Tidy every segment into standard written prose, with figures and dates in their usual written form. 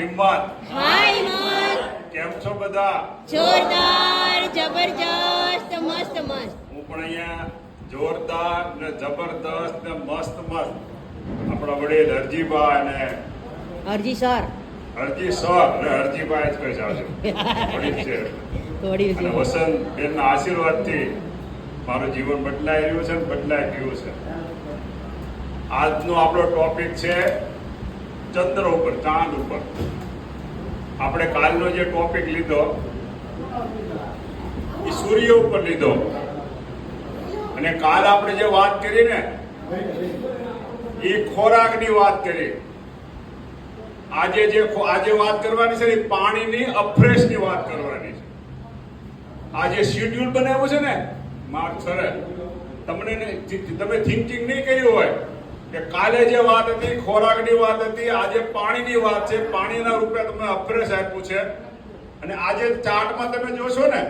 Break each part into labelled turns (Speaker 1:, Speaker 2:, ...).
Speaker 1: હિંમત
Speaker 2: હાય હિંમત.
Speaker 1: કેમ છો બધા?
Speaker 2: જોરદાર, જબરજસ્ત, મસ્ત મસ્ત.
Speaker 1: હું પણ અહીંયા જોરદાર ને જબરદસ્ત ને મસ્ત આપણા વડીલ હરજીભાઈ અને
Speaker 2: હરજી સર.
Speaker 1: હરજી સર અને હરજીભાઈ જ કહી જાજો વડીલ છે.
Speaker 2: વડીલ
Speaker 1: અને
Speaker 2: છે.
Speaker 1: વસંત બેનના આશીર્વાદથી મારું જીવન બદલાઈ રહ્યું છે ને બદલાઈ ગયું છે. આજનો આપણો ટોપિક છે ચંદ્ર ઉપર, ચાંદ ઉપર. આપણે કાલનો જે ટોપિક લીધો એ સૂર્ય ઉપર લીધો, અને કાલ આપણે જે વાત કરી ને એ ખોરાકની વાત કરી. આજે વાત કરવાની છે એ પાણીની અફ્રેશની વાત કરવાની છે. આ જે શેડ્યુલ બનાવ્યું છે ને માર્ક સરે, તમે થિંકિંગ નહીં કર્યું હોય કે કાલે જે વાત હતી ખોરાકની વાત હતી, આજે પાણીની વાત છે. પાણીના રૂપે તમને અફ્રેશ આપ્યું છે. અને આજે ચાર્ટમાં તમે જોશો ને,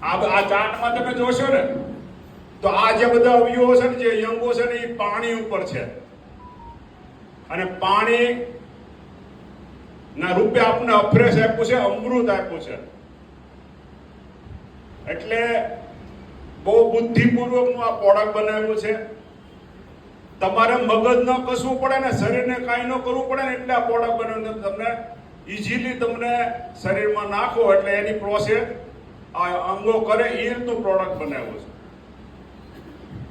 Speaker 1: આ ચાર્ટમાં તમે જોશો ને તો આ જે બધા અવયવો છે ને, જે યંગો છે ને, એ પાણી ઉપર છે. અને પાણી ના રૂપે આપણને અફ્રેશ આપ્યું છે, અમૃત આપ્યું છે. એટલે બહુ બુદ્ધિપૂર્વકનું આ પ્રોડક્ટ બનાવ્યું છે. તમારે મગજ ન કસવું પડે ને, શરીરને કાંઈ ન કરવું પડે ને, એટલે આ પ્રોડક્ટ બનાવ્યું. તમને ઇઝીલી તમને શરીરમાં નાખો એટલે એની પ્રોસેસ આ અંગો કરે એ રીતનું પ્રોડક્ટ બનાવ્યું છે.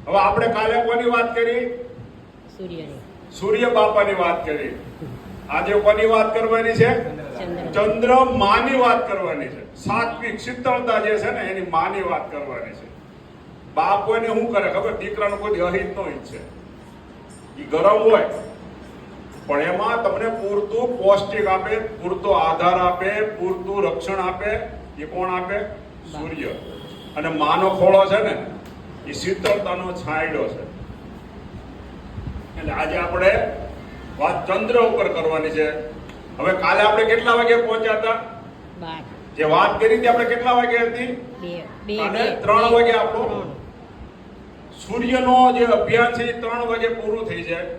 Speaker 1: હવે આપણે કાલે કોની વાત કરી? સૂર્ય બાપાની વાત કરી. આજે કોની વાત કરવાની છે? ચંદ્ર માની વાત કરવાની છે. સાત્વિક શીતળતા જે છે ને એની માની વાત કરવાની છે. બાપ કોઈને શું કરે ખબર? દીકરાનો કોઈ અહિત નો ઈચ્છે. એ ગરમ હોય પણ એમાં તમને પૂરતું પૌષ્ટિક આપે, પૂરતો આધાર આપે, પૂરતું રક્ષણ આપે. એ કોણ આપે? સૂર્ય. અને માનો ખોળો છે ને એ શીતળતાનો છાંયડો છે. એટલે આજે આપણે વાત ચંદ્ર ઉપર કરવાની છે. હવે કાલે આપણે કેટલા વાગે પહોંચ્યા હતા? જે વાત કરી હતી આપણે કેટલા વાગે હતી? 3 વાગે આપણો સૂર્યનો જે અભ્યાસ છે એ 3 વાગે પૂરું થઈ જાય.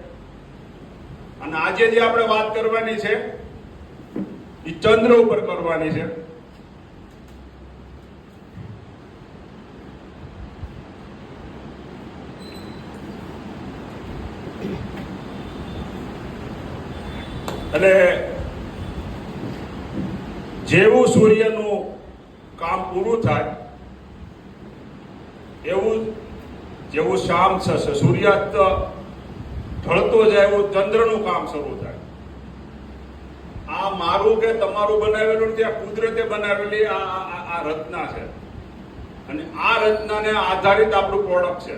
Speaker 1: અને આજે જે આપણે વાત કરવાની છે એ ચંદ્ર ઉપર કરવાની છે. એટલે જેવું સૂર્યનું કામ પૂરું થાય એવું જેવું શામ થશે, સૂર્યાસ્ત ઢળતો જાય એવું ચંદ્રનું કામ શરૂ થાય. આ મારું કે તમારું બનાવેલું ત્યાં કુદરતે બનાવેલી આ રચના છે. અને આ રચનાને આધારિત આપણું પ્રોડક્ટ છે.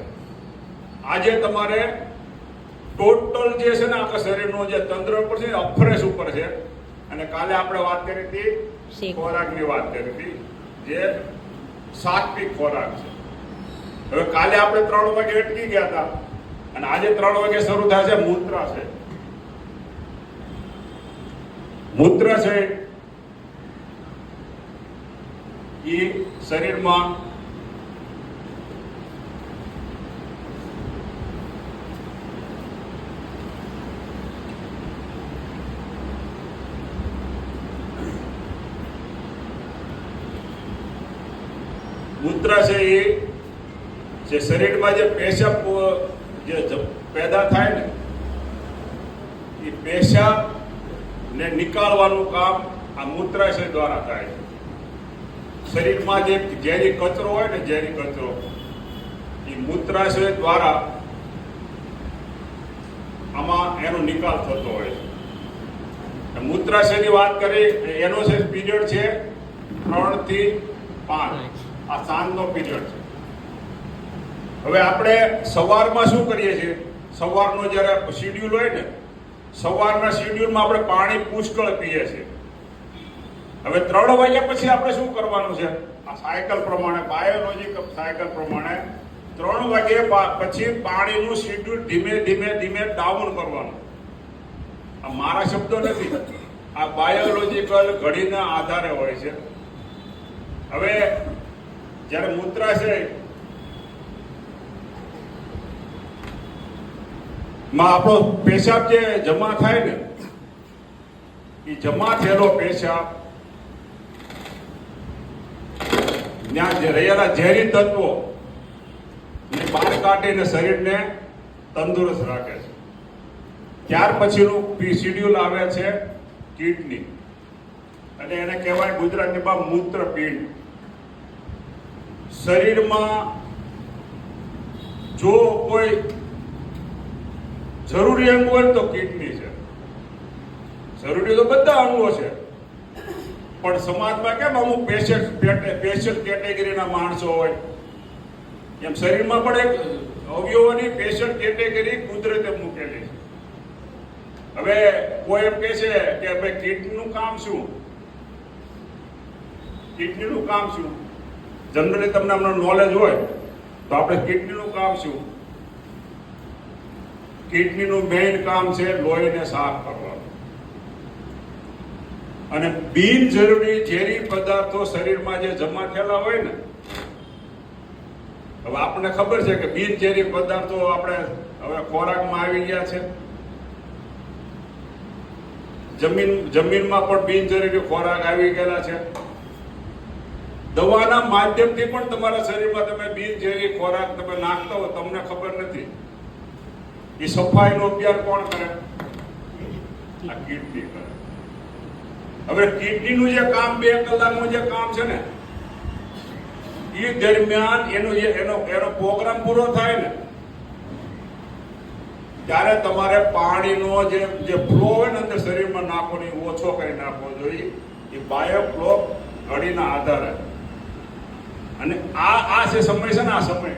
Speaker 1: આજે તમારે ટોટલ જે છે ને આખા શરીરનો જે ચંદ્ર ઉપર છે અફ્રેશ ઉપર છે. અને કાલે આપણે વાત કરી હતી ખોરાકની વાત કરી હતી, જે સાત્વિક ખોરાક છે. હવે કાલે આપણે 3 વાગે અટકી ગયા હતા અને આજે 3 વાગે શરૂ થાય છે મૂત્રા છે. મૂત્ર છે એ શરીરમાં મૂત્ર છે એ જે શરીરમાં જે પેશાબ જે પેદા થાય ને એ પેશાબ ને નિકાળવાનું કામ આ મૂત્રાશય દ્વારા થાય છે. શરીરમાં જે ઝેરી કચરો હોય ને, ઝેરી કચરો એ મૂત્રાશય દ્વારા આમાં એનો નિકાલ થતો હોય છે. મૂત્રાશયની વાત કરી એનો છે પીરિયડ છે 3 થી 5. આ સાંજનો પીરિયડ છે. હવે આપણે સવારમાં શું કરીએ છીએ? સવારનો જ્યારે શેડ્યુલ હોય ને, સવારના શેડ્યુલમાં આપણે પાણી પુષ્કળ પીએ છીએ. હવે 3 વાગ્યા પછી આપણે શું કરવાનું છે? આ સાયકલ પ્રમાણે, બાયોલોજીક સાયકલ પ્રમાણે 3 વાગ્યા પછી પાણીનું શેડ્યુલ ધીમે ધીમે ડાઉન કરવાનું. આ મારા શબ્દો નથી, આ બાયોલોજીકલ ઘડીના આધારે હોય છે. હવે જ્યારે મૂત્રાશય માં આપણો પેશાબ જે જમા થાય ને એ જમા થયેલો પેશાબ ત્યાં જે રહેલા ઝેરી તત્વો ને બહાર કાઢીને શરીરને તંદુરસ્ત રાખે છે. ત્યાર પછીનું શિડ્યુલ આવે છે કિડની, અને એને કહેવાય ગુજરાતીમાં મૂત્રપિંડ. શરીરમાં જો કોઈ જરૂરી અંગ હોય તો કિડની છે. જરૂરી તો બધા અંગો છે, પણ સમાજમાં કેમ અમુક સ્પેશિયલ કેટેગરીના માણસો હોય, એમ શરીરમાં પણ એક અવયવોની સ્પેશિયલ કેટેગરી કુદરતે મૂકેલી છે. હવે કોઈ એમ કહે છે કે ભાઈ કિડનીનું કામ શું? કિડનીનું કામ શું? જનરલી તમને હમણાં નોલેજ હોય તો આપણે કિડનીનું કામ શું? કિડનીનું મેઇન કામ છે લોહીને સાફ કરવાનું, અને બિનજરૂરી ઝેરી પદાર્થો શરીરમાં જે જમા થયેલા હોય ને, હવે આપણને ખબર છે કે બિનઝેરી પદાર્થો આપણે હવે ખોરાકમાં આવી ગયા છે. જમીનમાં પણ બિનજરૂરી ખોરાક આવી ગયેલા છે. દવાના માધ્યમથી પણ તમારા શરીરમાં તમે બિનઝેરી ખોરાક તમે નાખતા હો, તમને ખબર નથી. એ સફાઈનું અભિયાન કોણ કરે? આ કિડની કરે. હવે કિડનીનું જે કામ 2 કલાકનું જે કામ છે ને, એ દરમિયાન એનો પ્રોગ્રામ પૂરો થાય ને ત્યારે તમારે પાણીનો જે ફ્લો હોય ને અંદર શરીરમાં નાખવાનો ઓછો કરી નાખવો જોઈએ. એ બાયો ફ્લો ઘડીના આધારે. અને આ જે સમય છે ને, આ સમય,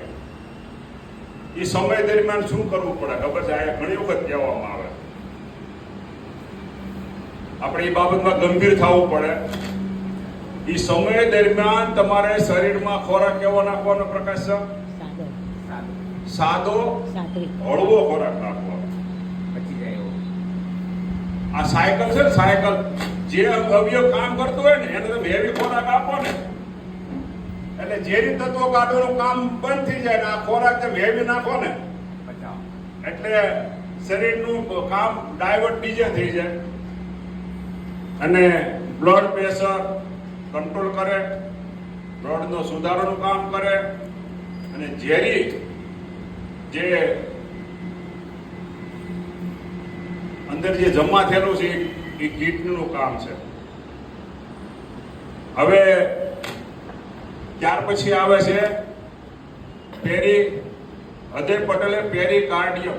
Speaker 1: એ સમય દરમિયાન શું કરવું પડે ખબર છે? આ ઘણી વખત કહેવામાં આવે, આપણે એ બાબતમાં ગંભીર થવું પડે. એ સમય દરમિયાન તમારે શરીરમાં ખોરાક કેવો નાખવાનો? પ્રકાશ છે સાદો હળવો ખોરાક નાખવાનો. આ સાયકલ છે ને, સાયકલ જે અવયવ કામ કરતું હોય ને એને તમે હેવી ખોરાક આપો ને એટલે ઝેરી તત્વો કાઢવાનું કામ બંધ થઈ જાય. ને આ ખોરાક તમે હેવી નાખો ને એટલે શરીરનું કામ ડાયવર્ટ બીજે થઈ જાય, અને બ્લડ પ્રેશર કંટ્રોલ કરે, બ્લડનો સુધારવાનું કામ કરે, અને ઝેરી જે અંદર જે જમા થયેલું છે એ કિડનીનું કામ છે. હવે ત્યાર પછી આવે છે હૃદય પટલે પેરીકાર્ડિયમ.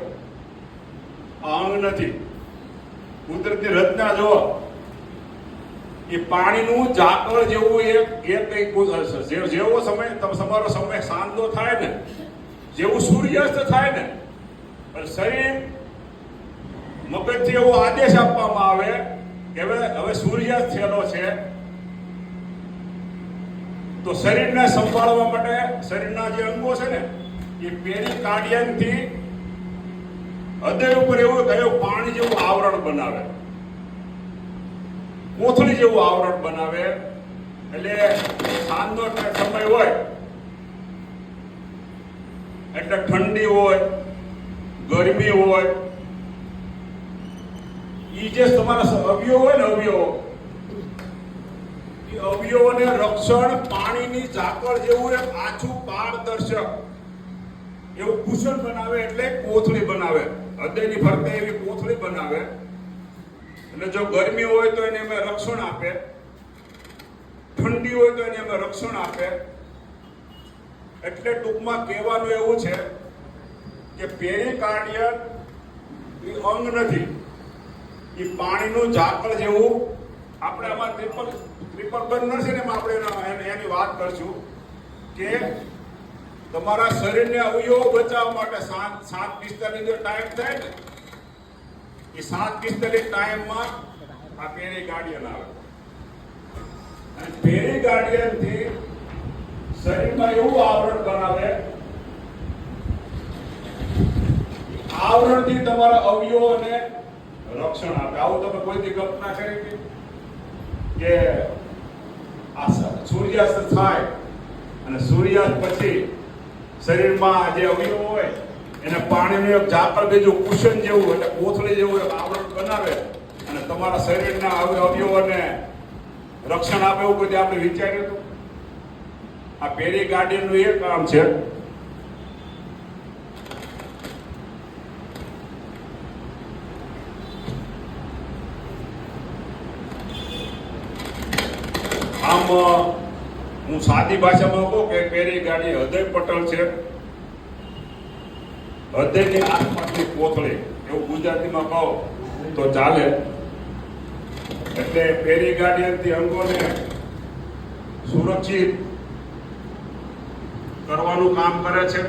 Speaker 1: આ અંગ નથી, કુદરતી રચના જો એ પાણીનું ઝાકળ જેવું જેવો સમય તમારો સમય સાંજનો થાય ને, જેવું સૂર્યાસ્ત થાય ને, શરીર મગજથી એવો આદેશ આપવામાં આવે કે હવે સૂર્યાસ્ત થયેલો છે, તો શરીરને સંભાળવા માટે શરીરના જે અંગો છે ને એ પેરીકાર્ડિયમથી હૃદય ઉપર એવું કયું પાણી જેવું આવરણ બનાવે, કોથળી જેવું આવરણ બનાવે. એટલે સાંજનો સમય હોય એટલે ઠંડી હોય, ગરમી હોય, એ જે તમારા અવયવો હોય ને, અવયવોને રક્ષણ પાણીની ઝાકળ જેવું એક આછું પારદર્શક એવું કુશન બનાવે, એટલે કોથળી બનાવે. હૃદયની ફરતે એવી કોથળી બનાવે. એટલે જો ગરમી હોય તો એને અમે રક્ષણ આપે, ઠંડી હોય તો એને અમે રક્ષણ આપે. એટલે ટૂંકમાં કહેવાનું એવું છે કે પેરીકાર્ડિયમ એ અંગ નથી, એ પાણીનું ઝાકળ જેવું. આપણે આમાં ટ્રિપલ બર્નર છે ને, એમાં આપણે એની વાત કરશું કે તમારા શરીરને અવયવો બચાવવા માટે 7:45 જો ટાઈમ થાય ને, એ 7:45 ટાઈમમાં આ પેરીકાર્ડિયમ આવે. અને પેરીકાર્ડિયમથી શરીરમાં એવું આવરણ બનાવે, આવરણથી તમારા અવયવોને રક્ષણ આપે. આવું તમે કોઈથી કલ્પના કરી કે આ સૂર્યાસ્ત થાય અને સૂર્યાસ્ત પછી શરીરમાં જે અવયવો હોય એને પાણીનું એક ઝાકળ બીજું કુશન જેવું એટલે કોથળી જેવું એક આવરણ બનાવે, અને તમારા શરીરના અવયવોને રક્ષણ આપે એવું કદી આપણે વિચાર્યું હતું? આ પેરી ગાર્ડિયનનું એ કામ છે. આમ હું સાદી ભાષામાં કહું કે પેરી ગાડી હૃદય પટલ છે, હૃદયની આસપાસની કોથળી એવું ગુજરાતીમાં કહો તો ચાલે. એટલે પેરી ગાર્ડિયનથી અંગોને સુરક્ષિત કરવાનું કામ કરે છે.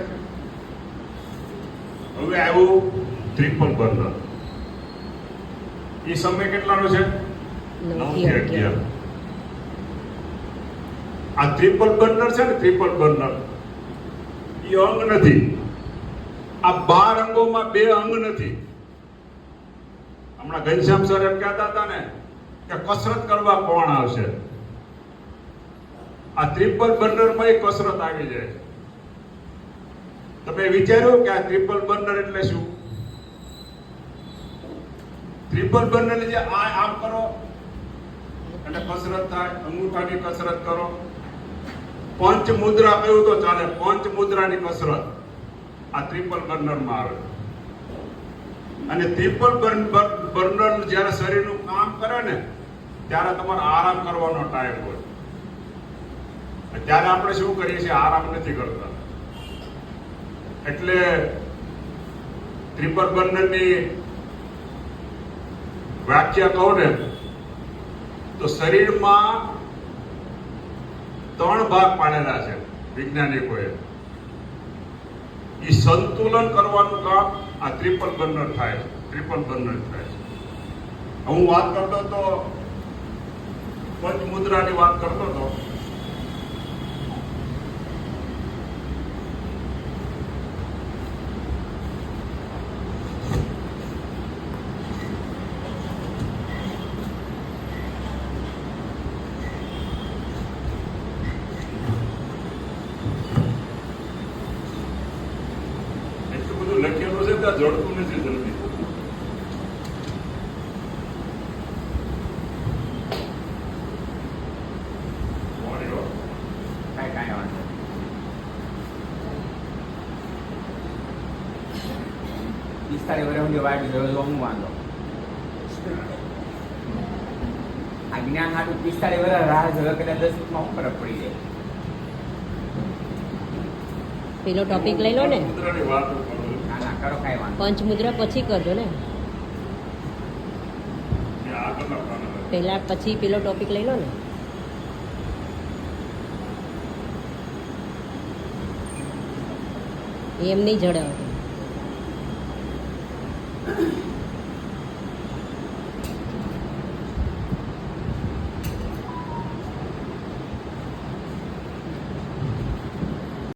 Speaker 1: હવે આવ્યું ટ્રિપલ બર્નર. એ સમય કેટલાનો છે? 9 થી 11. આ ટ્રિપલ બર્નર છે ને, ટ્રિપલ બર્નર એ અંગ નથી. આ 12 અંગોમાં 2 અંગ નથી. હમણાં ઘનશ્યામ સર એમ કહેતા હતા ને કે કસરત કરવા કોણ આવશે? આ ટ્રિપલ બર્નરમાં એ કસરત આવી જાય. તમે વિચાર્યું કે આ ટ્રિપલ બર્નર એટલે શું? ટ્રિપલ બર્નર જે આમ કરો એટલે કસરત થાય, અંગૂઠાની કસરત કરો. પંચ મુદ્રા કહ્યું તો ચાલે, પંચ મુદ્રાની કસરત આ ટ્રિપલ બર્નરમાં આવે. અને ટ્રિપલ બર્નર જ્યારે શરીરનું કામ કરે ને ત્યારે તમારે આરામ કરવાનો ટાઈમ હોય. ત્યારે આપણે શું કરીએ છીએ? આરામ નથી કરતા. એટલે ટ્રિપલ બર્નરની વ્યાખ્યા કહું ને તો શરીરમાં 3 ભાગ પાડેલા છે વૈજ્ઞાનિકોએ. એ સંતુલન કરવાનું કામ આ ટ્રિપલ બર્નર થાય છે. ટ્રિપલ બર્નર થાય છે. હું વાત કરતો તો પંચ મુદ્રાની વાત કરતો હતો. લખેલું છે ત્યાં જડતું નથી જલ્દી.
Speaker 3: આ જ્ઞાન હાટું 45 વર્ષ રાહ જોયો કે 10 મિનિટમાં હું ફરક પડી જાય.
Speaker 2: પેલો ટોપિક લઈ લો ને.
Speaker 1: મુદ્રાની વાત કરું.
Speaker 3: ના ના કરો કાંઈ વાંધો
Speaker 2: પંચ મુદ્રા પછી કરજો ને.
Speaker 1: એ આગળના પાના.
Speaker 2: પહેલા પછી પેલો ટોપિક લઈ લો ને. એમ નહીં જડે.